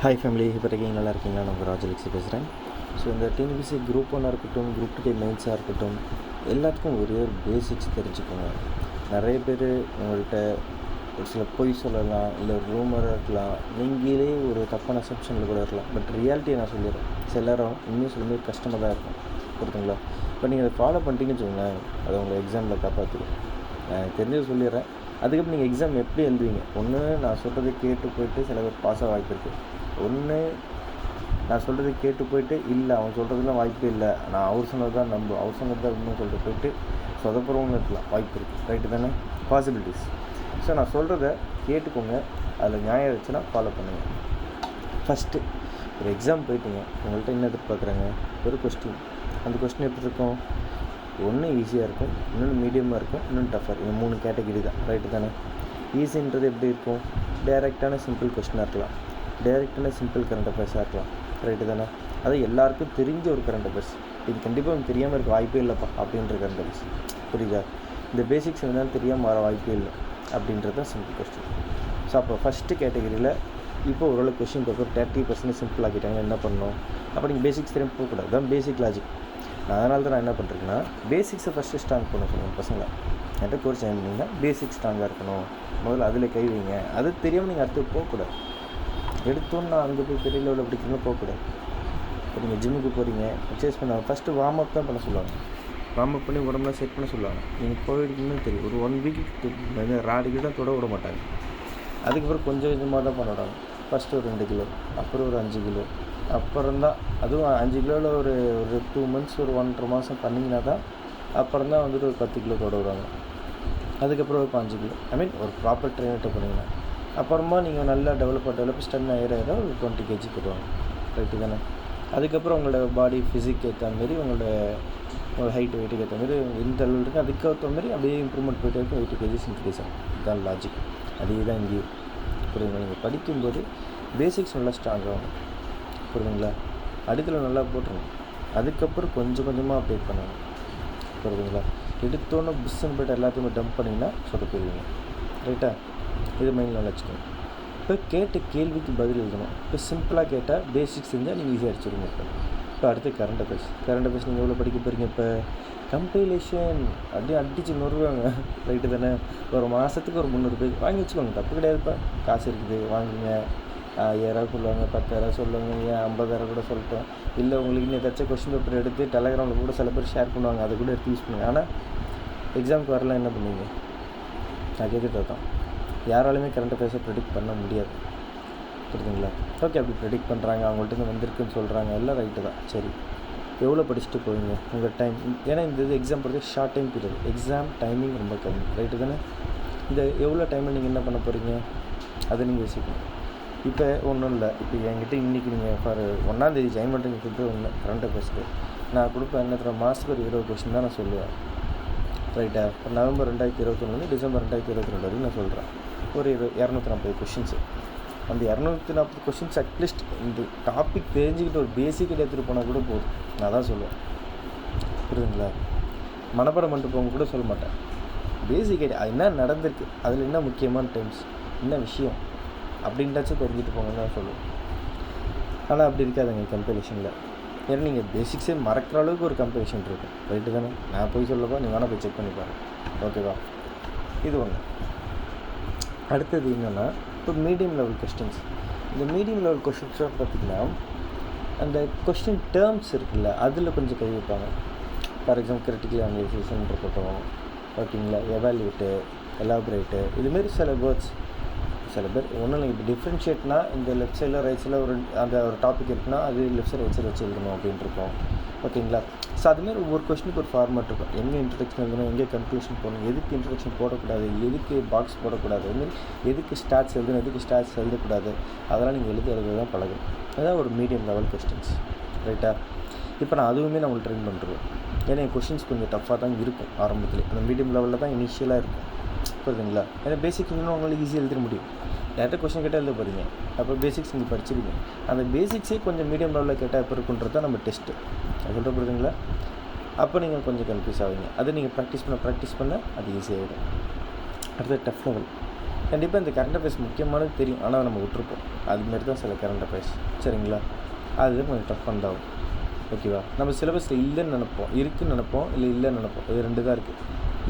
Hi family, இப்போ இருக்கீங்க நல்லா இருக்கீங்களா? நான் உங்கள் ராஜலக்ஷி பேசுகிறேன். ஸோ இந்த டிஎன்பிஎஸ்சி குரூப் 1 இருக்கட்டும், குரூப் 2 மெயின்ஸாக இருக்கட்டும், எல்லாத்துக்கும் ஒரே ஒரு பேசிக்ஸ் தெரிஞ்சுக்கோங்க. நிறைய பேர் உங்கள்கிட்ட ஒரு சில பொய் சொல்லலாம், இல்லை ரூமராக இருக்கலாம், நீங்களே ஒரு தப்பான அசம்ஷனில் கூட இருக்கலாம். பட் ரியாலிட்டியை நான் சொல்லிடுறேன், சிலரும் உண்மையை சொல்லும்போது கஷ்டமாக தான் இருக்கும், புரியுதுங்களா? இப்போ நீங்கள் அதை ஃபாலோ பண்ணிட்டீங்கன்னு வச்சுக்கோங்களேன், அதை உங்களை எக்ஸாமில் காப்பாற்றிடும். நான் தெரிஞ்சதை சொல்லிடுறேன். அதுக்கப்புறம் நீங்கள் எக்ஸாம் எப்படி எழுதுவீங்க? ஒன்று நான் சொல்கிறத கேட்டு போயிட்டு சில பேர் பாஸ் ஆக வாய்ப்பு இருக்குது. ஒன்று நான் சொல்கிறது கேட்டு போயிட்டு இல்லை அவன் சொல்கிறதுலாம் வாய்ப்பே இல்லை, நான் அவர் சொன்னது தான் அவர் சொன்னது தான் இன்னும் சொல்லிட்டு போயிட்டு சொதப்புறவங்க இருக்கலாம், வாய்ப்பு இருக்குது. ரைட்டு தானே? பாசிபிலிட்டிஸ். ஸோ நான் சொல்கிறத கேட்டுக்கோங்க, அதில் நியாயம் இருந்துச்சுன்னா ஃபாலோ பண்ணுங்கள். ஃபஸ்ட்டு ஒரு எக்ஸாம் போயிட்டீங்க, உங்கள்கிட்ட என்ன எதிர்பார்க்குறாங்க? ஒரு கொஸ்டின். அந்த கொஸ்டின் எப்படி இருக்கும்? ஒன்று ஈஸியாக இருக்கும், இன்னொன்று மீடியமாக இருக்கும், இன்னொன்று டஃபர். இந்த 3 கேட்டகிரி தான். ரைட்டு தானே? ஈஸின்றது எப்படி இருக்கும்? டைரெக்டான சிம்பிள் கொஸ்டினாக இருக்கலாம், டைரெக்டான சிம்பிள் கரண்ட் அஃபேர்ஸாக இருக்கலாம். ரைட்டு தானே? அது எல்லாருக்கும் தெரிஞ்ச ஒரு கரண்ட் அஃபேர்ஸ், இது கண்டிப்பாக உங்களுக்கு தெரியாமல் இருக்க வாய்ப்பே இல்லைப்பா அப்படின்ற கரண்ட் அஃபேர்ஸ். புரியுதா? இந்த பேசிக்ஸ் இருந்தாலும் தெரியாமல் வர வாய்ப்பே இல்லை அப்படின்றது தான் சிம்பிள் கொஸ்டின். ஸோ அப்போ ஃபஸ்ட்டு கேட்டகிரியில் இப்போ ஓரளவு கொஸ்டின் பேப்பர் 30% சிம்பிள் ஆக்கிட்டாங்க. என்ன பண்ணணும்? அப்போ நீங்கள் பேசிக்ஸ் தெரியாமல் போகக்கூடாது. தான் பேசிக் லாஜிக். நான் அதனால தான் நான் என்ன பண்ணுறேன்னா, பேசிக்ஸை ஃபஸ்ட்டு ஸ்ட்ராங் பண்ண சொல்லுவேன் பசங்களை. என்கிட்ட கோர்ஸ் ஜாயின் பண்ணிங்கன்னா பேசிக் ஸ்ட்ராங்காக இருக்கணும், முதல்ல அதில் கை வைங்க. அது தெரியாமல் நீங்கள் அடுத்து போகக்கூடாது. எடுத்தோன்னு நான் அங்கே போய் பெரிய லெவலில் பிடிக்கணும்னு போகக்கூடாது. இப்போ நீங்கள் ஜிம்முக்கு போகிறீங்க, எக்ஸசைஸ் பண்ண ஃபஸ்ட்டு வார்ம் அப் தான் பண்ண சொல்லுவாங்க. வார்ம் அப் பண்ணி உடம்புலாம் செட் பண்ண சொல்லுவாங்க. நீங்கள் போயிடுன்னு தெரியும், ஒரு 1 வீக்கு ராடிக்கு தான் தொட விட மாட்டாங்க. அதுக்கப்புறம் கொஞ்சம் கொஞ்சமாக தான் பண்ண விடாங்க. ஃபஸ்ட்டு ஒரு 2 கிலோ, அப்புறம் ஒரு 5 கிலோ, அப்புறம் தான் அதுவும் 5 கிலோவில் ஒரு 2 மந்த்ஸ் ஒரு 1.5 மாதம் பண்ணிங்கன்னா தான் அப்புறம் தான் வந்துட்டு ஒரு 10 கிலோ தொட விடுவாங்க. அதுக்கப்புறம் ஒரு 5 கிலோ, ஒரு ப்ராப்பர் ட்ரெயின்ட்டு பண்ணிங்கன்னா அப்புறமா நீங்கள் நல்லா டெவலப் ஸ்டன் ஆகிற ஒரு 20 kg போடுவாங்க. ரைட்டு தானே? அதுக்கப்புறம் உங்களோட பாடி ஃபிசிக் ஏற்ற மாரி உங்களோட ஹைட் வெயிட்டுக்கு ஏற்ற மாரி எந்த அளவு இருக்குது அதுக்கேற்ற மாதிரி அப்படியே இம்ப்ரூவ்மெண்ட் போய்ட்டு இருக்கும். 80 kg இன்க்ரீஸ் ஆகும். இதுதான் லாஜிக். அதே தான் இங்கேயும். புரியுதுங்களா? நீங்கள் படிக்கும்போது பேசிக்ஸ் நல்லா ஸ்ட்ராங் ஆகும். புரியுதுங்களா? அடித்தில் நல்லா போட்டுருங்க, அதுக்கப்புறம் கொஞ்சம் கொஞ்சமாக அப்டேட் பண்ணுங்க. புரியுதுங்களா? எடுத்தோன்னே புஷ்ஷுன்னு போய்ட்டு எல்லாத்தையுமே டம்ப் பண்ணிங்கன்னா சொதப்பிடுவீங்க. ரைட்டா? இது மைண்டில் வச்சுக்கோங்க. இப்போ கேட்ட கேள்விக்கு பதில் எழுதணும். இப்போ சிம்பிளாக கேட்டால் பேசிக்ஸ் இருந்தால் நீங்கள் ஈஸியாக அடிச்சுடுங்க. இப்போ அடுத்து கரண்ட் அஃபேர்ஸ் நீங்கள் எவ்வளோ படிக்க போகிறீங்க? இப்போ கம்பைலேஷன் அப்படியே அடித்து நொறுவாங்க. ரைட்டு தானே? ஒரு மாதத்துக்கு ஒரு 300 பேஜ் வாங்கி வச்சுக்கோங்க, தப்பு கிடையாதுப்பா. காசு இருக்குது, வாங்குங்க. 5000 சொல்லுவாங்க, 10,000 சொல்லுவாங்க, ஏன் 50,000 கூட சொல்லிட்டோம். இல்லை உங்களுக்கு இன்னும் ஏதாச்சும் கொஸ்டின் பேப்பர் எடுத்து டெலகிராமில் கூட சில பேர் ஷேர் பண்ணுவாங்க, அதை கூட எடுத்து யூஸ் பண்ணுங்கள். ஆனால் எக்ஸாமுக்கு வரலாம் என்ன பண்ணுவீங்க? நான் கேட்குறது தான். யாராலுமே கரண்ட் அஃபேர்ஸை ப்ரெடிக்ட் பண்ண முடியாது. புரியுதுங்களா? ஓகே, அப்படி ப்ரெடிக்ட் பண்ணுறாங்க, அவங்கள்ட்ட வந்திருக்குன்னு சொல்கிறாங்க, எல்லாம் ரைட்டு தான். சரி, எவ்வளோ படிச்சுட்டு போவீங்க உங்கள் டைம்? ஏன்னா இந்த இது எக்ஸாம் பொறுத்து short time period, exam timing ரொம்ப கம்மி. ரைட்டு தானே? இந்த எவ்வளோ டைமில் நீங்கள் என்ன பண்ண போகிறீங்க அதை நீங்கள் யோசிக்கணும். இப்போ ஒன்றும் இல்லை, இப்போ என்கிட்ட இன்றைக்கி நீங்கள் ஃபார் 1ஆம் தேதி ஜாயின் பண்ணுறீங்க கொடுத்து ஒன்று கரண்ட் அஃபேர்ஸ்க்கு நான் கொடுப்பேன். என்ன மாதத்துக்கு ஒரு 20 கொஸ்டின் தான் நான் சொல்லுவேன். ரைட்டா? இப்போ நவம்பர் 2021 டிசம்பர் 2022 வரைக்கும் நான் சொல்கிறேன். ஒரு 240 கொஷின்ஸு. அந்த 240 கொஷின்ஸ் அட்லீஸ்ட் இந்த டாபிக் தெரிஞ்சுக்கிட்டு ஒரு பேசிக் எடுத்துகிட்டு போனால் கூட போதும். நான் தான் சொல்லுவேன். புரியுதுங்களா? மனப்பாடம் பண்ணிட்டு போங்க கூட சொல்ல மாட்டேன். பேசிக் ஐடியா என்ன நடந்திருக்கு, அதில் என்ன முக்கியமான டைம்ஸ், என்ன விஷயம் அப்படின்ட்டாச்சும் தெரிஞ்சுட்டு போங்கன்னு தான் சொல்லுவேன். ஆனால் அப்படி இருக்காதுங்க கம்பெரிஷனில். ஏன்னா நீங்கள் பேசிக்ஸே மறக்கிற அளவுக்கு ஒரு கம்பெரிஷன் இருக்கும். ரைட்டு தானே? நான் போய் சொல்லப்போ நீங்கள் வேணால் போய் செக் பண்ணி பாருங்கள். ஓகேவா? இது ஒன்று. அடுத்தது என்னென்னா, இப்போ மீடியம் லெவல் கொஸ்டின்ஸ். இந்த மீடியம் லெவல் கொஸ்டின்ஸாக பார்த்திங்கன்னா அந்த கொஸ்டின் டேர்ம்ஸ் இருக்குல்ல, அதில் கொஞ்சம் கை வைப்பாங்க. ஃபார் எக்ஸாம்பிள் கிரிட்டிக்கல் அனலைசேஷன் இருக்கட்டும், ஓகேங்களா, எவாலுவேட்டு, எலாபரேட்டு, இதுமாரி சில வேர்ட்ஸ். சில பேர் ஒன்றும் இல்லை, இப்போ டிஃப்ரென்ஷியேட்னா இந்த லெஃப்ட் சைடில் ரைட் சைடில் ஒரு டாபிக் இருக்குன்னா அது லெஃப்ட் சைடு ரைட் சைடு வச்சு எழுதணும் அப்படின்ட்டு இருக்கும். ஓகேங்களா? ஸோ அதுமாரி ஒவ்வொரு கொஸ்டினுக்கு ஒரு ஃபார்மேட் இருக்கும். எங்கே இன்ட்ரடக்ஷன் எழுதணும், எங்கே கன்க்ளூஷன் போடணும், எதுக்கு இன்ட்ரடக்ஷன் போடக்கூடாது, எதுக்கு பாக்ஸ் போடக்கூடாது, அதுமாரி எதுக்கு ஸ்டாட்ஸ் எழுதணும், எதுக்கு ஸ்டாட்ஸ் எழுதக்கூடாது, அதெல்லாம் நீங்கள் எழுத தான் பழகும். அதுதான் ஒரு மீடியம் லெவல் கொஸ்டின்ஸ். ரைட்டா? இப்போ நான் அதுவுமே நான் உங்களுக்கு ட்ரெயின் பண்ணுறேன். ஏன்னா என் கொஸ்டின்ஸ் கொஞ்சம் டஃப்பாக தான் இருக்கும் ஆரம்பத்தில். அந்த மீடியம் லெவலில் தான் இனிஷியலாக இருக்கும். புரியுதுங்களா? ஏன்னா பேசிக் இன்னும் உங்களுக்கு ஈஸியாக எழுத முடியும். டேரெக்டாக கொஸ்டின் கேட்டால் எழுத போகிறீங்க, அப்போ பேசிக்ஸ் நீங்கள் படிச்சிருங்க. அந்த பேசிக்ஸே கொஞ்சம் மீடியம் லெவலில் கேட்டால் எப்போ இருக்குன்றது தான் நம்ம டெஸ்ட்டு. அது சொல்கிற புரியுதுங்களா? அப்போ நீங்கள் கொஞ்சம் கன்ஃபியூஸ் ஆவீங்க. அதை நீங்கள் ப்ராக்டிஸ் பண்ண அது ஈஸியாகிடும். அடுத்தது டஃப் லெவல். கண்டிப்பாக இந்த கரண்ட் அஃபேர்ஸ் முக்கியமானது தெரியும், ஆனால் நம்ம விட்டுருப்போம். அதுமாரி தான் சில கரண்ட் அஃபேர்ஸ், சரிங்களா? அதுதான் கொஞ்சம் டஃப் ஆகும். ஓகேவா? நம்ம சிலபஸில் இல்லைன்னு நினைப்போம், இருக்குதுன்னு நினைப்போம், இல்லைன்னு நினைப்போம். இது 2 தான் இருக்குது.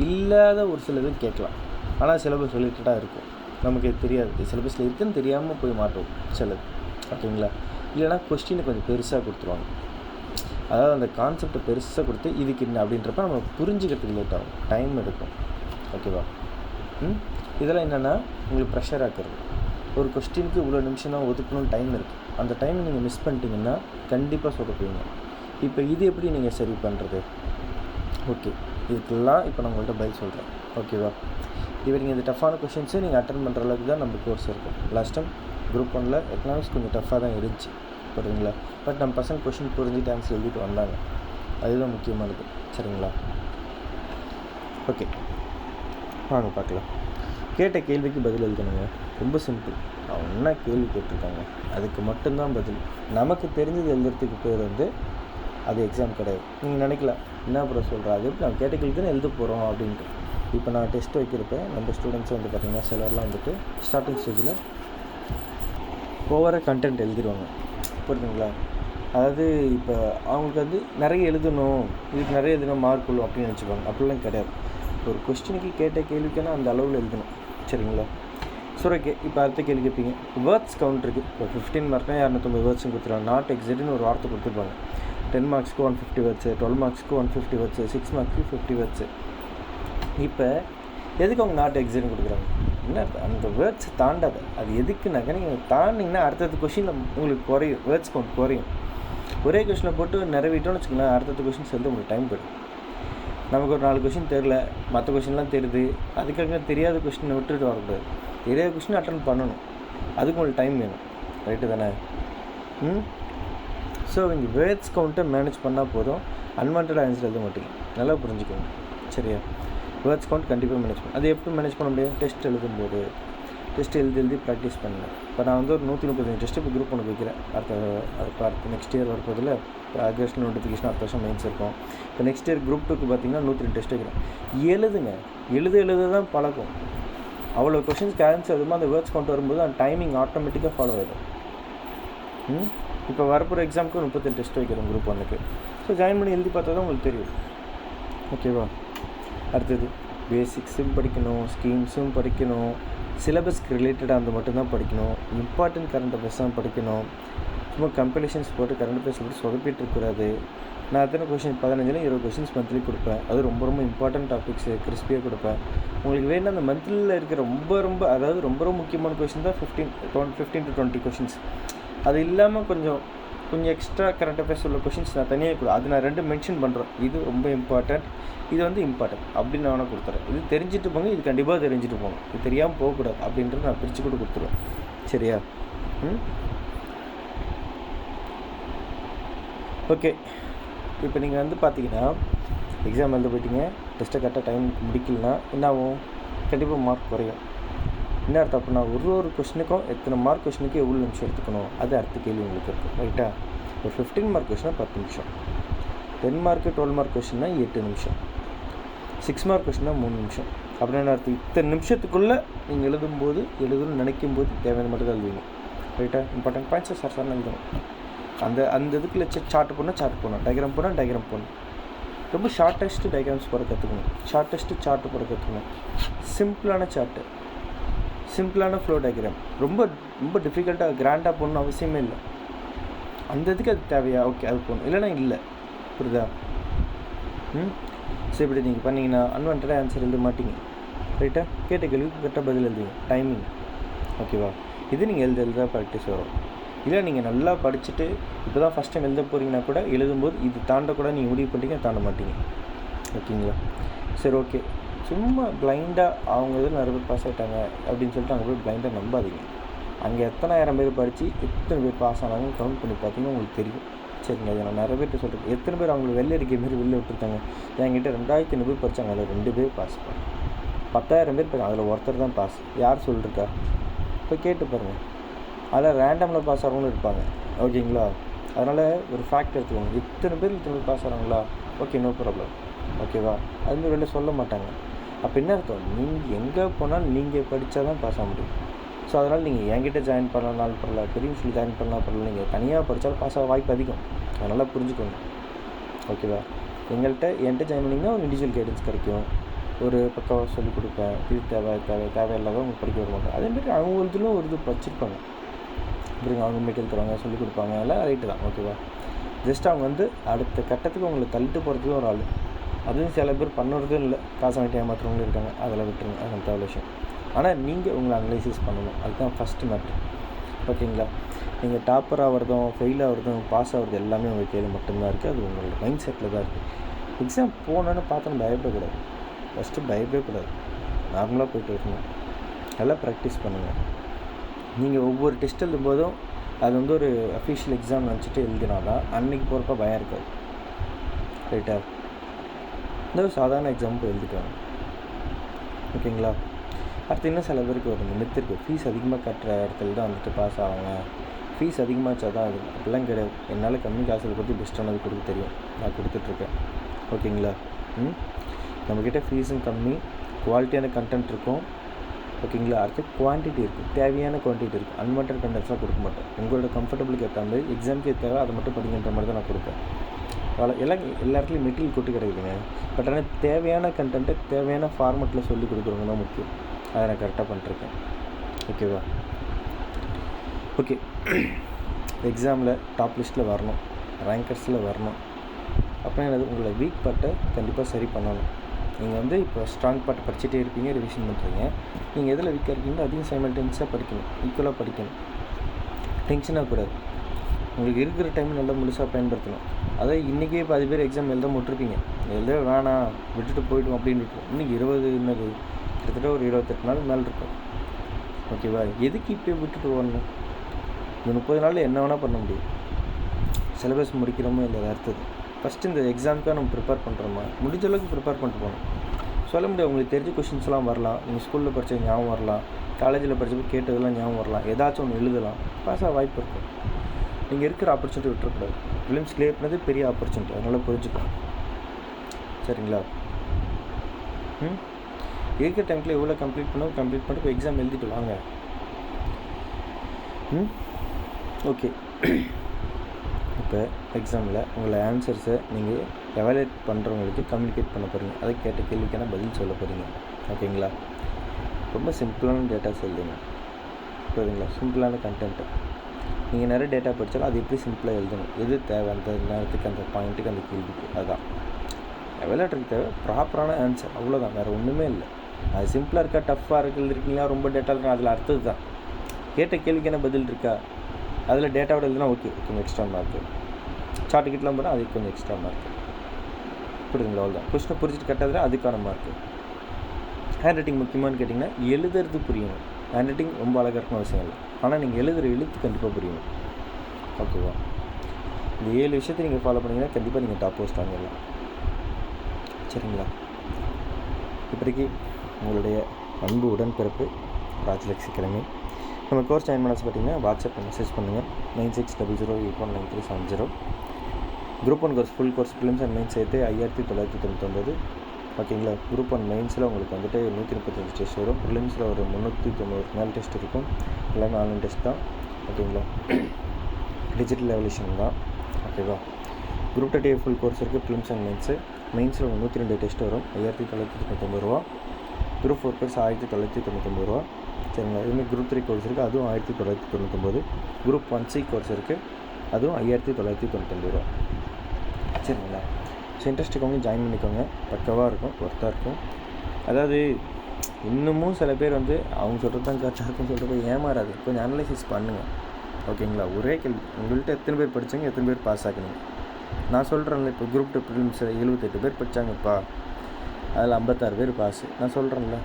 இல்லாத ஒரு சிலது கேட்கலாம், ஆனால் சிலபஸ் ரிலேட்டடாக இருக்கும். நமக்கு தெரியாது, சிலபஸில் இருக்குதுன்னு தெரியாமல் போய் மாட்டோம் சிலது, ஓகேங்களா? இல்லைனா கொஸ்டினை கொஞ்சம் பெருசாக கொடுத்துருவாங்க. அதாவது அந்த கான்செப்டை பெருசாக கொடுத்து இதுக்கு என்ன அப்படின்றப்ப நம்ம புரிஞ்சுக்கிறதுக்கு லேட் ஆகும், டைம் எடுக்கும். ஓகேவா? இதெல்லாம் என்னென்னா உங்களுக்கு ப்ரெஷர் ஆக்குறது. ஒரு கொஸ்டினுக்கு இவ்வளோ நிமிஷம் தான் ஒதுக்கணும்னு டைம் இருக்குது. அந்த டைமை நீங்கள் மிஸ் பண்ணிட்டீங்கன்னா கண்டிப்பாக சொதப்புவீங்க. இப்போ இது எப்படி நீங்கள் சரி பண்ணுறது? ஓகே, இதுக்கெல்லாம் இப்போ நான் உங்கள்கிட்ட பதில் சொல்கிறேன். ஓகேவா? இப்போ நீங்கள் இந்த டஃப்பான கொஷின்ஸை நீங்கள் அட்டன் பண்ணுற அளவுக்கு தான் நம்ம கோர்ஸ் இருக்கும். லாஸ்ட் டைம் குரூப் 1ல் எக்கனாமிக்ஸ் கொஞ்சம் டஃப்பாக தான் இருந்துச்சு, புரியுதுங்களா? பட் நம்ம பசங்க கொஷின் புரிஞ்சுட்டு ஆன்சர் எழுதிட்டு வந்தாங்க. அதுதான் முக்கியமானது, சரிங்களா? ஓகே, வாங்க பார்க்கலாம். கேட்ட கேள்விக்கு பதில் எழுதணுங்க. ரொம்ப சிம்பிள். அவங்க என்ன கேள்வி கேட்டிருக்காங்க அதுக்கு மட்டும்தான் பதில். நமக்கு தெரிஞ்சது எழுதுறதுக்கு பேர் அது எக்ஸாம் கிடையாது. நீங்கள் நினைக்கலாம், என்ன அப்புறம் சொல்கிறேன், அது எப்படி நான் கேட்ட கேள்வி தானே எழுத போகிறோம் அப்படின்ட்டு. இப்போ நான் டெஸ்ட் வைக்கிறப்ப நம்ம ஸ்டூடெண்ட்ஸ் பார்த்திங்கன்னா சிலர்லாம் ஸ்டார்டிங் ஸ்டேஜில் ஓவராக கண்டென்ட் எழுதிடுவாங்க, புரியுதுங்களா? அதாவது இப்போ அவங்களுக்கு நிறைய எழுதணும், இதுக்கு நிறைய எழுதணும், மார்க் விழும் அப்படின்னு நினச்சிப்பாங்க. அப்படிலாம் கிடையாது. ஒரு கொஸ்டினுக்கு கேட்ட கேள்விக்குன்னா அந்த அளவில் எழுதணும், சரிங்களா? ஸோ ஓகே, இப்போ அடுத்த கேள்வி கேட்பீங்க. வேர்ட்ஸ் கவுண்ட் இருக்குது. இப்போ 15 மார்க்னா 250 வேர்ட்ஸும் கொடுத்துருவாங்க. நாட் எக்ஸிட்னு ஒரு வார்த்தை கொடுத்துருப்பாங்க. 10 மார்க்ஸ்க்கு 150 வேர்ட்ஸு, 12 மார்க்ஸ்க்கு 150 வேர்ட்ஸு, 6 மார்க்ஸ்க்கு 50 வேர்ட்ஸு. இப்போ எதுக்கு அவங்க நாட் எக்ஸிட்னு கொடுக்குறாங்க? என்ன அந்த வேர்ட்ஸ் தாண்டாது. அது எதுக்குனாக்கா நீங்கள் தாண்டிங்கன்னா அடுத்தடுத்த கொஷினில் உங்களுக்கு குறையும், வேர்ட்ஸ் கவுண்ட் குறையும். ஒரே கொஷினை போட்டு நிறைவேற்றோன்னு வச்சுக்கலாம், அடுத்தடுத்த கொஷின்ஸ் உங்களுக்கு டைம் போய்டும். நமக்கு ஒரு 4 கொஷின் தெரில, மற்ற கொஷின்லாம் தெரியுது, அதுக்காக தெரியாத கொஷினை விட்டுட்டு வரக்கூடாது. தெரியாத கொஷின் அட்டன் பண்ணணும், அதுக்கு உங்களுக்கு டைம் வேணும், ரைட்டு தானே? ஸோ இங்கே வேர்ட்ஸ் கவுண்ட்டை மேனேஜ் பண்ணால் போதும், அன்வான்ட் ஆன்சர் எழுத மாட்டீங்க. நல்லா புரிஞ்சுக்கோங்க, சரியா? வேர்ட்ஸ் கவுண்ட் கண்டிப்பாக மேனேஜ் பண்ணணும். அது எப்படி மேனேஜ் பண்ண முடியும்? டெஸ்ட் எழுதும்போது டெஸ்ட் எழுதி ப்ராக்டிஸ் பண்ணேன். இப்போ நான் ஒரு 135 டெஸ்ட்டு இப்போ குரூப் 1 வைக்கிறேன். அடுத்த நெக்ஸ்ட் இயர் வரப்போதில் ஆகஸ்ட் நோட்டிஃபிகேஷன் அடுத்த வருஷம் மெயின்ஸ் இருக்கும். இப்போ நெக்ஸ்ட் இயர் குரூப் 2க்கு பார்த்திங்கன்னா 102 டெஸ்ட் வைக்கிறேன். எழுதுங்க, எழுத தான் பழக்கம். அவ்வளோ கொஷின்ஸ்க்கு ஆன்சர் எழுதும்போது அந்த வேர்ட்ஸ் கவுண்ட் வரும்போது அந்த டைமிங் ஆட்டோமேட்டிக்காக ஃபாலோ ஆகிடும். இப்போ வரப்போகிற எக்ஸாமுக்கு 37 டெஸ்ட் வைக்கிறோம் குரூப் 1க்கு. ஸோ ஜாயின் பண்ணி எழுதி பார்த்தா தான் உங்களுக்கு தெரியும், ஓகேவா? அடுத்தது பேசிக்ஸும் படிக்கணும், ஸ்கீம்ஸும் படிக்கணும், சிலபஸ்க்கு ரிலேட்டடாக அந்த மட்டும்தான் படிக்கணும், இம்பார்ட்டன்ட் கரண்ட் அஃபேர்ஸ் தான் படிக்கணும். சும்மா கம்பெலிஷன்ஸ் போட்டு கரண்ட் அஃபேர்ஸ் போட்டு சொதப்பிட்டு இருக்கக்கூடாது. நான் எத்தனை கொஷின் 15 20 கொஷின்ஸ் மந்த்லி கொடுப்பேன். அது ரொம்ப இம்பார்ட்டன்ட் டாபிக்ஸு கிறிஸ்பியாக கொடுப்பேன். உங்களுக்கு வேணும் அந்த மந்த்லியில் இருக்கிற ரொம்ப முக்கியமான கொஷின் தான் 15 to 20 கொஷின்ஸ். அது இல்லாமல் கொஞ்சம் எக்ஸ்ட்ரா கரண்ட் அஃபேர்ஸ் உள்ள கொஷின்ஸ் நான் தனியாக கொடு, அது நான் 2 மென்ஷன் பண்ணுறேன். இது ரொம்ப இம்பார்ட்டன்ட், இது இம்பார்ட்டன்ட் அப்படின்னு நான் வேணால் கொடுத்துறேன். இது தெரிஞ்சுட்டு போங்க, இது கண்டிப்பாக தெரிஞ்சுட்டு போங்க, இது தெரியாமல் போகக்கூடாது அப்படின்றது நான் பிரித்து கூட கொடுத்துருவேன், சரியா? ஓகே, இப்போ நீங்கள் பார்த்தீங்கன்னா எக்ஸாம் எழுத போயிட்டீங்க, டெஸ்ட்டை கரெக்டாக டைம் முடிக்கலனா என்ன ஆகும்? கண்டிப்பாக மார்க் குறையும். என்ன அர்த்தம் அப்படின்னா ஒரு கொஷினுக்கும் எத்தனை மார்க் கொஷினுக்கு எவ்வளோ நிமிஷம் எடுத்துக்கணும், அது அடுத்த கேள்வி உங்களுக்கு இருக்குது, ரைட்டா? ஒரு 15 மார்க் கொஷினா 10 நிமிஷம், 10 மார்க்கு 12 மார்க் கொஷின்னா 8 நிமிஷம், 6 மார்க் கொஷின்னா 3 நிமிஷம். அப்படின்னு அர்த்தம் இத்தனை நிமிஷத்துக்குள்ளே நீங்கள் எழுதணும்னு நினைக்கும்போது தேவையான மட்டும் தான் எழுதுவீங்க, ரைட்டா? இம்பார்ட்டன்ட் பாயிண்ட்ஸை சார் எழுதணும். அந்த இதுக்குள்ள சார்ட் போடணும், டயக்ராம் போடணும். ரொம்ப ஷார்ட்டஸ்ட்டு டயக்ராம்ஸ் போட கற்றுக்கணும், ஷார்ட்டஸ்ட்டு சார்ட்டு போட கற்றுக்கணும். சிம்பிளான சார்ட்டு, சிம்பிளான ஃப்ளோ டயக்ராம். ரொம்ப டிஃபிகல்ட்டாக கிராண்டாக போடணும் அவசியமே இல்லை. அந்த இதுக்கு அது தேவையா? ஓகே, அது போகணும், இல்லைனா இல்லை, புரியுதா? ஸோ இப்படி நீங்கள் பண்ணிங்கன்னா அன்வான்டாக ஆன்சர் எழுத மாட்டீங்க, ரைட்டா? கேட்ட கேள்விக்கு கரெக்டாக பதில் எழுதுங்க, டைமிங், ஓகேவா? இது நீங்கள் எழுத ப்ராக்டிஸ் வரும். இல்லை நீங்கள் நல்லா படிச்சுட்டு இப்போ தான் ஃபஸ்ட் டைம் எழுத போகிறீங்கன்னா கூட எழுதும்போது இது தாண்டக்கூட நீங்கள் முடிவு பண்ணிட்டீங்க, தாண்ட மாட்டீங்க, ஓகேங்களா? சரி, ஓகே. சும்மா பிளைண்டாக அவங்க நிறைய பேர் பாஸ் ஆகிட்டாங்க அப்படின்னு சொல்லிட்டு அங்கே போய் பிளைண்டாக நம்பாதீங்க. அங்கே எத்தனை ஆயிரம் பேர் படித்து எத்தனை பேர் பாஸ் ஆனாங்கன்னு கவுண்ட் பண்ணி பார்த்தீங்கன்னா உங்களுக்கு தெரியும், சரிங்க? அதை நான் நிறைய பேர்கிட்ட சொல்கிறேன். எத்தனை பேர் அவங்களுக்கு வெளில இருக்க மாரி வெளில விட்டுருக்காங்க. என்கிட்ட 2500 பேர் படித்தாங்க, அதில் 2 பேர் பாஸ் பண்ண. 10,000 பேர் படித்தாங்க, அதில் ஒருத்தர் தான் பாஸ். யார் சொல்லிருக்கா? இப்போ கேட்டு பாருங்கள். அதில் ரேண்டமில் பாஸ் ஆகிறவங்களும் இருப்பாங்க, ஓகேங்களா? அதனால் ஒரு ஃபேக்ட் எடுத்துக்கோங்க. இத்தனை பேர் பாஸ் ஆகிறாங்களா? ஓகே, நோ ப்ராப்ளம், ஓகேவா? அதுமாதிரி வெளில சொல்ல மாட்டாங்க. அப்போ என்ன அர்த்தம், நீங்கள் எங்கே போனாலும் நீங்கள் படித்தா தான் பாஸ் ஆக முடியும். ஸோ அதனால் நீங்கள் என்கிட்ட ஜாயின் பண்ணனாலும் பரவாயில்ல, பெரியம்ஸில் ஜாயின் பண்ணலாம் பரவாயில்ல, நீங்கள் தனியாக படித்தாலும் பாஸ் ஆக வாய்ப்பு அதிகம். அதனால் புரிஞ்சுக்கோங்க, ஓகேவா? என்கிட்ட ஜாயின் பண்ணிங்கன்னா ஒரு இண்டிவிஜுவல் கைடன்ஸ் கிடைக்கும், ஒரு பக்காவாக சொல்லிக் கொடுப்பேன். இது தேவையில்லாத அவங்க படிக்க வர மாட்டேன். அதேமாதிரி அவங்களுக்குள்ள ஒரு இது படிச்சிருப்பாங்க, இப்படிங்க அவங்க மெட்டீரியல் தருவாங்க, சொல்லிக் கொடுப்பாங்க, எல்லாம் ரைட்டு தான், ஓகேவா? ஜஸ்ட் அவங்க அடுத்த கட்டத்துக்கு உங்களை தள்ளிட்டு போகிறதுக்கு ஒரு ஆள். அதுவும் சில பேர் பண்ணுறதும் இல்லை, காசை வாங்கிட்டு ஏமாத்துறவங்களும் இருக்காங்க. அதில் விட்டுருங்க, அது தேவையான விஷயம். ஆனால் நீங்கள் உங்களை அனலைசிஸ் பண்ணணும், அதுதான் ஃபஸ்ட்டு மேட்ரு, ஓகேங்களா? நீங்கள் டாப்பர் ஆகிறதும் ஃபெயில் ஆகிறதும் பாஸ் ஆகிறது எல்லாமே உங்கள் கையில் மட்டும்தான் இருக்குது. அது உங்களோட மைண்ட் செட்டில் தான் இருக்குது. எக்ஸாம் போனோன்னு பார்த்தோன்னு பயப்படக்கூடாது, ஃபஸ்ட்டு பயப்படவே கூடாது, நார்மலாக போய்ட்டு வரணும். நல்லா ப்ராக்டிஸ் பண்ணுங்கள். நீங்கள் ஒவ்வொரு டெஸ்ட் எழுதும்போதும் அது ஒரு அஃபிஷியல் எக்ஸாம் நினச்சிட்டு எழுதினா தான் அன்றைக்கி போகிறப்ப பயம் இருக்காது, ரைட்டா? இந்த சாதாரண எக்ஸாம் போய் எழுதிக்குவாங்க, ஓகேங்களா? அடுத்து இன்னும் சில பேருக்கு ஒரு மித்து இருக்குது, ஃபீஸ் அதிகமாக கட்டுற இடத்துல தான் பாஸ் ஆவாங்க, ஃபீஸ் அதிகமாகச்சா தான் அது. அப்படிலாம் கிடையாது. என்னால் கம்மி காசில் கொடுத்து பெஸ்ட்டானது கொடுக்க தெரியும், நான் கொடுத்துட்ருக்கேன், ஓகேங்களா? நம்மக்கிட்ட ஃபீஸும் கம்மி, குவாலிட்டியான கண்டென்ட் இருக்கும், ஓகேங்களா? அடுத்து குவான்டிட்டி இருக்குது, தேவையான குவான்டிட்டி இருக்குது. அன்வான்டட் கண்டென்ட்ஸ்லாம் கொடுக்க மாட்டேன். உங்களோட கம்ஃபர்டபுளுக்கு ஏற்ற மாதிரி எக்ஸாமுக்கு தேவை அதை மட்டும் படிக்கின்ற மாதிரி தான் நான் கொடுப்பேன். எல்லா இடத்துலையும் மெட்டீரியல் கொட்டு கிடைக்குதுங்க. பட் ஆனால் தேவையான கண்டென்ட்டை தேவையான ஃபார்மெட்டில் சொல்லி கொடுக்குறவங்க தான் முக்கியம். அதை நான் கரெக்டாக பண்ணிட்டுருக்கேன், ஓகேவா? ஓகே, எக்ஸாமில் டாப் லிஸ்ட்டில் வரணும், ரேங்கர்ஸில் வரணும். அப்போ என்னது, உங்களை வீக் பார்ட்டை கண்டிப்பாக சரி பண்ணணும். நீங்கள் இப்போ ஸ்ட்ராங் பார்ட்டை படிச்சுட்டே இருப்பீங்க, ரிவிஷன் பண்ணுறீங்க. நீங்கள் எதில் வீக்காக இருக்கீங்களோ அதையும் சைமல்டேனியஸாக படிக்கணும், ஈக்குவலாக படிக்கணும். டென்ஷனாக கூடாது. உங்களுக்கு இருக்கிற டைம் நல்லா முழுசாக பயன்படுத்தணும். அதாவது இன்றைக்கே பாதி பேர் எக்ஸாம் எழுத விட்டுருப்பீங்க, எழுத வேணாம் விட்டுட்டு போய்ட்டோம் அப்படின்னு இருக்கும். இன்னும் 20 கிட்டத்தட்ட ஒரு 28 நாள் மேலே இருக்கும், ஓகேவா? எதுக்கு இப்போ விட்டுட்டு வரணும்? இந்த 30 நாளில் என்ன வேணால் பண்ண முடியும். சிலபஸ் முடிக்கிறோமோ இல்லை அடுத்தது ஃபஸ்ட்டு இந்த எக்ஸாமுக்காக நம்ம ப்ரிப்பேர் பண்ணுறோமா, முடிஞ்ச அளவுக்கு ப்ரிப்பேர் பண்ணிட்டு போகணும். சொல்ல முடியாது, உங்களுக்கு தெரிஞ்ச கொஷின்ஸ்லாம் வரலாம், நீங்கள் ஸ்கூலில் படித்த ஞாபகம் வரலாம், காலேஜில் படித்தப்போ கேட்டதெல்லாம் ஞாபகம் வரலாம், ஏதாச்சும் ஒன்று எழுதலாம், பாஸ் ஆக வாய்ப்பு இருக்கும். நீங்கள் இருக்கிற ஆப்பர்ச்சுனிட்டி விட்டுறக்கூடாது. ப்ரிலிம்ஸ் கிளியர் பண்ணது பெரிய ஆப்பர்ச்சுனிட்டி, அதனால் புரிஞ்சுக்கணும், சரிங்களா? இருக்கிற டைமில் எவ்வளோ கம்ப்ளீட் பண்ணிட்டு இப்போ எக்ஸாம் எழுதிட்டு வாங்க. ஓகே, இப்போ எக்ஸாமில் உங்களை ஆன்சர்ஸை நீங்கள் எவாலுவேட் பண்ணுறவங்களுக்கு கம்யூனிகேட் பண்ண போகிறீங்க. அதை கேட்ட கேள்விக்கான பதில் சொல்ல போகிறீங்க, ஓகேங்களா? ரொம்ப சிம்பிளான டேட்டாஸ் எழுதுங்க, புரியுதுங்களா? சிம்பிளான கண்டென்ட்டு. நீங்கள் நிறைய டேட்டா படித்தாலும் அது எப்படி சிம்பிளாக எழுதணும், எது தேவை அந்த நேரத்துக்கு, அந்த பாயிண்ட்டுக்கு, அந்த கேள்விக்கு, அதுதான் எவாலுவேட்டருக்கு தேவை. ப்ராப்பரான ஆன்சர், அவ்வளோதான், வேறு ஒன்றுமே இல்லை. அது சிம்பிளாக இருக்கா, டஃப்பாக இருக்கீங்களா, ரொம்ப டேட்டா இருக்கா, அதில் அடுத்தது தான். கேட்ட கேள்விக்கான பதில் இருக்கா, அதில் டேட்டாவோட எழுதுனா ஓகே, கொஞ்சம் எக்ஸ்ட்ரா மார்க்கு. சார்ட் டிக்கெட்லாம் போனால் அதுக்கு கொஞ்சம் எக்ஸ்ட்ரா மார்க்கு, புரியுதுங்களா? அவ்வளோதான். கொஸ்டினை புரிஞ்சுட்டு கட்டாத அதுக்கான மார்க்கு. ஹேண்ட் ரைட்டிங் முக்கியமானு கேட்டிங்கன்னா எழுதுறது புரியணும். ஹேண்ட் ரைட்டிங் ரொம்ப அழகாக இருக்கணும் அவசியம் இல்லை, ஆனால் நீங்கள் எழுதுகிற எழுத்து கண்டிப்பாக புரியணும், ஓகேவா? இந்த 7 விஷயத்தை நீங்கள் ஃபாலோ பண்ணிங்கன்னா கண்டிப்பாக நீங்கள் டாப் போஸ்ட் வாங்கிடலாம், சரிங்களா? இப்போதைக்கு உங்களுடைய அன்பு உடன்பிறப்பு ராஜலக்ஷி அகாடமி. நம்ம கோர்ஸ் ஜாயின் பண்ண பார்த்தீங்கன்னா வாட்ஸ்அப்பில் மெசேஜ் பண்ணுங்கள், 9600819370. Group 1 course full course prelims and mains சேர்த்து 5999, ஓகேங்களா? குரூப் 1 மெயின்ஸில் உங்களுக்கு 135 டெஸ்ட் வரும், ப்ரிலிம்ஸில் ஒரு 390 மேல் டெஸ்ட் இருக்கும், எல்லாமே ஆன்லைன் டெஸ்ட் தான், ஓகேங்களா? டிஜிட்டல் எவல்யூஷன் தான், ஓகேவா? குரூப் 30 ஃபுல் கோர்ஸ் இருக்குது, ப்ரிலிம்ஸ் அண்ட் மெயின்ஸில் 102 டெஸ்ட் வரும், 5999 ரூபா. குரூப் 4 கோர்ஸ் 1999 ரூபா, சரிங்களா? இதுமாதிரி குரூப் 3 கோர்ஸ் இருக்குது, அதுவும் 1999. குரூப் 1C கோர்ஸ் இருக்குது, அதுவும் 5999 ரூபா, சரிங்களா? ஸோ இன்ட்ரெஸ்ட் இருக்கவங்க ஜாயின் பண்ணிக்கோங்க, பக்கவாக இருக்கும், ஒர்த்தாக இருக்கும். அதாவது இன்னமும் சில பேர் அவங்க சொல்கிறது தான் கரெக்டாக இருக்குன்னு சொல்கிறப்ப ஏமாறாது, கொஞ்சம் அனலைசிஸ் பண்ணுங்கள், ஓகேங்களா? ஒரே கேள்வி, உங்கள்கிட்ட எத்தனை பேர் படித்தாங்க, எத்தனை பேர் பாஸ் ஆகினீங்க? நான் சொல்கிறேன்ல, இப்போ குரூப் 2 ப்ரிலிம்ஸில் 78 பேர் படித்தாங்கப்பா, அதில் 56 பேர் பாஸு. நான் சொல்கிறேன்ல,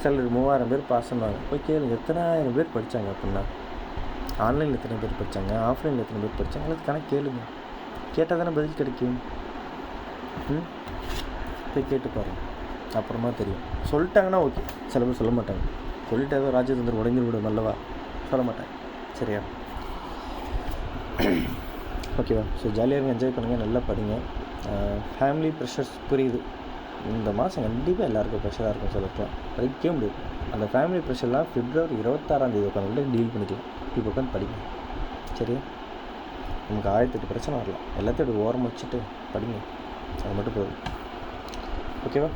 சிலர் 3000 பேர் பாஸ்ன்னாங்க. போய் கேளுங்க, எத்தனாயிரம் பேர் படித்தாங்க அப்படின்னா, ஆன்லைனில் எத்தனை பேர் படித்தாங்க, ஆஃப்லைனில் எத்தனை பேர் படித்தாங்க, அல்லது கணக்கு கேளுங்க. கேட்டால் தானே பதில் கிடைக்கும். போய் கேட்டு பாருங்கள், அப்புறமா தெரியும். சொல்லிட்டாங்கன்னா ஓகே, சில பேர் சொல்ல மாட்டாங்க. சொல்லிட்டு ஏதோ ராஜதந்திரம் உடைஞ்சு விடும் நல்லவா, சொல்ல மாட்டாங்க, சரியா? ஓகேவா? ஸோ ஜாலியாக என்ஜாய் பண்ணுங்கள், நல்லா படிங்க. ஃபேமிலி ப்ரெஷர்ஸ் புரியுது, இந்த மாதம் கண்டிப்பாக எல்லாருக்கும் ப்ரெஷராக இருக்கும் சொல்லலாம், படிக்கவே முடியாது. அந்த ஃபேமிலி ப்ரெஷர்லாம் February 26 உட்காந்து டீல் பண்ணிக்கலாம். இப்போ உட்காந்து படிக்கணும், சரியா? நமக்கு 1008 பிரச்சனை வரலாம், எல்லாத்தையும் ஓரம் வச்சுட்டு படிங்க, அது மட்டும் போதும். ஓகேவா?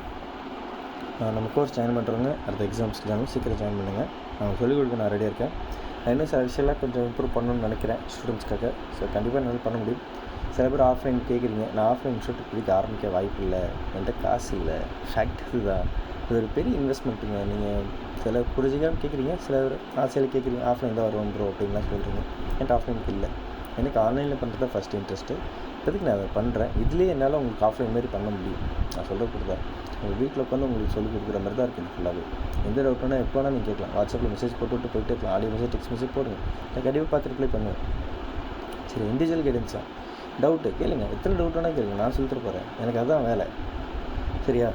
நம்ம கோர்ஸ் ஜாயின் பண்ணுறவங்க அடுத்த எக்ஸாம்ஸ்க்கு ஜாயின் சீக்கிரம் ஜாயின் பண்ணுங்கள். நான் சொல்லிக் கொடுக்க நான் ரெடியாக இருக்கேன். நான் இன்னும் சில விஷயம்லாம் கொஞ்சம் இம்ப்ரூவ் பண்ணணும்னு நினைக்கிறேன் ஸ்டூடெண்ட்ஸ்க்காக. ஸோ கண்டிப்பாக என்னால் பண்ண முடியும். சில பேர் ஆஃப்லைன் கேட்குறீங்க, நான் ஆஃப்லைன் இன்ஸ்டியூட் பிடிக்க ஆரம்பிக்க வாய்ப்பு இல்லை, என்கிட்ட காசு இல்லை. ஃபேக்ட் இதுதான், இது ஒரு பெரிய இன்வெஸ்ட்மெண்ட்டுங்க. நீங்கள் சில புரிஞ்சிக்காமல் கேட்குறீங்க, சில ஆசையில் கேட்குறீங்க ஆஃப்லைன் தான் வருவோம் ப்ரோ அப்படின்லாம் சொல்கிறீங்க. என்கிட்ட ஆஃப்லைனுக்கு இல்லை, எனக்கு ஆன்லைனில் பண்ணுறது தான் ஃபஸ்ட் இன்ட்ரெஸ்ட்டு. இப்போதைக்கு நான் அதை பண்ணுறேன். இதுலேயே என்னால் உங்களுக்கு ஆஃப்லைன் மாரி பண்ண முடியும். நான் சொல்கிற கொடுத்தா உங்கள் வீட்டில் உட்காந்து உங்களுக்கு சொல்லிக் கொடுக்குற மாதிரி தான் இருக்குது ஃபுல்லாகவே. எந்த டவுட்னா எப்போ வேணால் நீங்கள் கேட்கலாம். வாட்ஸ்அப்பில் மெசேஜ் போட்டு போயிட்டே இருக்கலாம். ஆடியோ மெசேஜ், டெக்ஸ்ட் மெசேஜ் போடுங்க, நான் கண்டிப்பாக பார்த்து ரிப்ளை பண்ணுவேன். சரி, இண்டிவிஜுவல் கைடன்ஸா டவுட்டு கேளுங்க, எத்தனை டவுட் வேணால் கேளுங்க, நான் சொல்லிட்டு போகிறேன். எனக்கு அதுதான் வேலை, சரியா?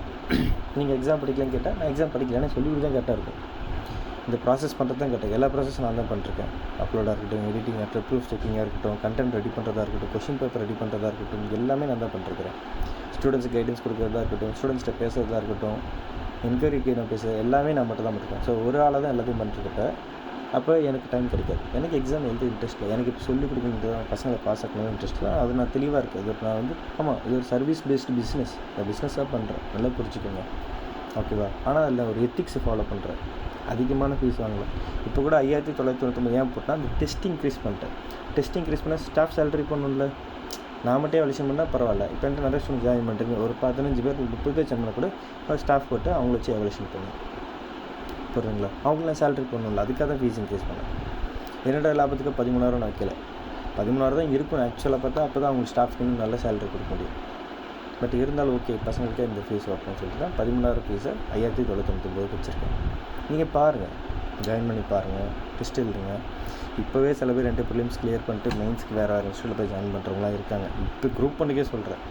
நீங்கள் எக்ஸாம் படிக்கலான்னு கேட்டால் நான் எக்ஸாம் படிக்கலான்னு சொல்லி தான் கரெக்டாக இருக்கும். இந்த ப்ராசஸ் பண்ணுறது தான் கரெக்டாக. எல்லா ப்ராசஸும் நான் தான் பண்ணிருக்கேன். அப்லோடாக இருக்கட்டும், எடிட்டிங்காக இருக்கட்டும், ப்ரூஃப் செக்கிங்காக இருக்கட்டும், கண்டென்ட் ரெடி பண்ணுறதா இருக்கட்டும், கொஷின் பேப்பர் ரெடி பண்ணுறதா இருக்கட்டும், எல்லாமே நான் தான் பண்ணிருக்கிறேன். ஸ்டூடெண்ட்ஸுக்கு கைடன்ஸ் கொடுக்குறதா இருக்கட்டும், ஸ்டூடெண்ட்ஸ்கிட்ட பேசுகிறதா இருக்கட்டும், என்கொயரிக்கு நான் பேசுகிறேன், எல்லாமே நான் மட்டும் தான் பண்ணிருக்கேன். ஸோ ஒரு ஆளாக தான் எல்லாத்தையும் பண்ணிருக்கிட்ட அப்போ எனக்கு டைம் கிடைக்காது. எனக்கு எக்ஸாம் எழுத இன்ட்ரெஸ்ட் இல்லை. எனக்கு இப்போ சொல்லிக் கொடுக்கணுன்றது பசங்களை பாஸ் ஆக்கணும் இன்ட்ரெஸ்ட் இல்லை. அது நான் தெளிவாக இருக்குது. இது நான் வந்து ஆமாம், இது ஒரு சர்வீஸ் பேஸ்டு பிஸ்னஸ். நான் பிஸ்னஸாக பண்ணுறேன், நல்லா புரிஞ்சுக்கோங்க, ஓகேவா? ஆனால் அதில் ஒரு எத்திக்ஸை ஃபாலோ பண்ணுறேன். அதிகமான ஃபீஸ் வாங்கலாம். இப்போ கூட 5999 ஏன் போட்டால் அந்த டெஸ்ட் இன்க்ரீஸ் பண்ணிட்டேன். டெஸ்ட் இன்க்ரீஸ் பண்ணால் ஸ்டாஃப் சேலரி பண்ணணும்ல. நான் மட்டும் எவல்யூஷன் பண்ணால் பரவாயில்ல. இப்போ என்கிட்ட நிறைய ஸ்டூடெண்ட் ஜாயின் பண்ணுறீங்க, ஒரு 15 பேர் 30 பேர் ஜாயின் பண்ண கூட ஸ்டாஃப் போட்டு அவங்கள வச்சு எவல்யூஷன் பண்ணுவேன், புரியுதுங்களா? அவங்களாம் சேலரி பண்ணணும்ல, அதுக்காக தான் ஃபீஸ் இன்க்ரீஸ் பண்ணேன். என்னோட லாபத்துக்கு 13,000 நான் வைக்கல, 13,000 தான் இருக்கும் ஆக்சுவலாக பார்த்தா. அப்போ தான் அவங்க ஸ்டாஃப்க்கு இன்னும் நல்ல சேலரி கொடுக்க முடியும். பட் இருந்தாலும் ஓகே, பசங்களுக்கே இந்த ஃபீஸ் வரணும்னு சொல்லிட்டு தான் 13,000 ஃபீஸை 5999 வச்சுருக்கேன். நீங்கள் பாருங்கள், ஜாயின் பண்ணி பாருங்கள், டெஸ்ட் எழுதுங்க. இப்போவே சில பேர் என்கிட்ட ப்ரிலிம்ஸ் கிளியர் பண்ணிட்டு மெயின்ஸ்க்கு வேறு இன்ஸ்டியூட்டில் போய் ஜாயின் பண்ணுறவங்களாம் இருக்காங்க. இப்போ குரூப் பண்ணிக்கே சொல்கிறேன்,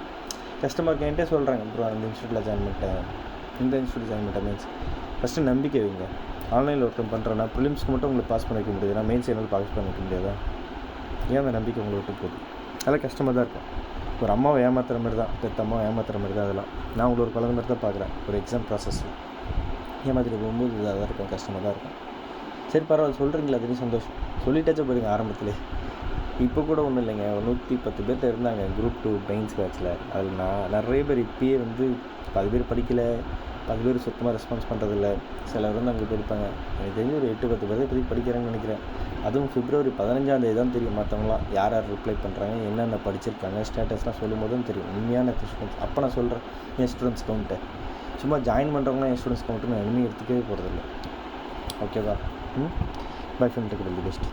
கஸ்டமருக்கு என்கிட்ட சொல்கிறாங்க, ப்ரோ அந்த இன்ஸ்டியூட்டில் ஜாயின் பண்ணிட்டேன், இந்த இன்ஸ்டியூட் ஜாயின் பண்ணிட்டேன். மீன்ஸ் ஃபஸ்ட்டு நம்பிக்கை வைங்க. ஆன்லைனில் ஒருத்தன் பண்ணுறேன்னா ப்ரிலிம்ஸ்க்கு மட்டும் உங்களுக்கு பாஸ் பண்ண வைக்க முடியாது, நான் மெயின்ஸ் என்னால் பாஸ் பண்ண வைக்க முடியாதா? ஏன் அந்த நம்பிக்கை உங்களை விட்டு போகுது? அதெல்லாம் கஷ்டமாக தான் இருக்கும். ஒரு அம்மாவை ஏமாத்துற மாதிரி தான், பெற்ற அம்மாவை ஏமாத்துற மாதிரி தான் அதெல்லாம். நான் உங்களை ஒரு குழந்தை மாதிரி தான் பார்க்குறேன். ஒரு எக்ஸாம் ப்ராசஸில் ஏமாத்திட்டு போகும்போது இதாக தான் இருக்கும், கஷ்டமாக தான் இருக்கும். சரி பரவாயில்ல, சொல்கிறீங்களா, அதுலேயும் சந்தோஷம். சொல்லிட்டாச்சா போயிடுங்க ஆரம்பத்திலே. இப்போ கூட ஒன்றும் இல்லைங்க, 110 பேர்கிட்ட இருந்தாங்க குரூப் 2 மெயின்ஸ் பேட்சில். அதில் நான் நிறைய பேர் இப்பயே வந்து 10 பேர் படிக்கலை, 10 பேர் சுத்தமாக ரெஸ்பான்ஸ் பண்ணுறதில்ல. சிலர் வந்து அங்கே போயிருப்பாங்க. எனக்கு தெரிஞ்சு ஒரு 8-10 பேர் இப்போதைக்கு படிக்கிறாங்கன்னு நினைக்கிறேன். அதுவும் February 15 தான் தெரியும் மற்றவங்களாம் யார் யார் ரிப்ளை பண்ணுறாங்க, என்னென்ன படிச்சிருக்காங்க, ஸ்டேட்டஸ்லாம் சொல்லும் போதும் தெரியும் உண்மையான ஸ்டூடெண்ட்ஸ். அப்போ நான் சொல்கிறேன் என் ஸ்டூடெண்ட்ஸ் கவுண்ட்டை. சும்மா ஜாயின் பண்ணுறவங்களாம் என் ஸ்டூடெண்ட்ஸ் கவுண்ட்டு நான் இனிமேல் எடுத்துக்கவே போகிறதில்ல, ஓகேவா? By friend, best.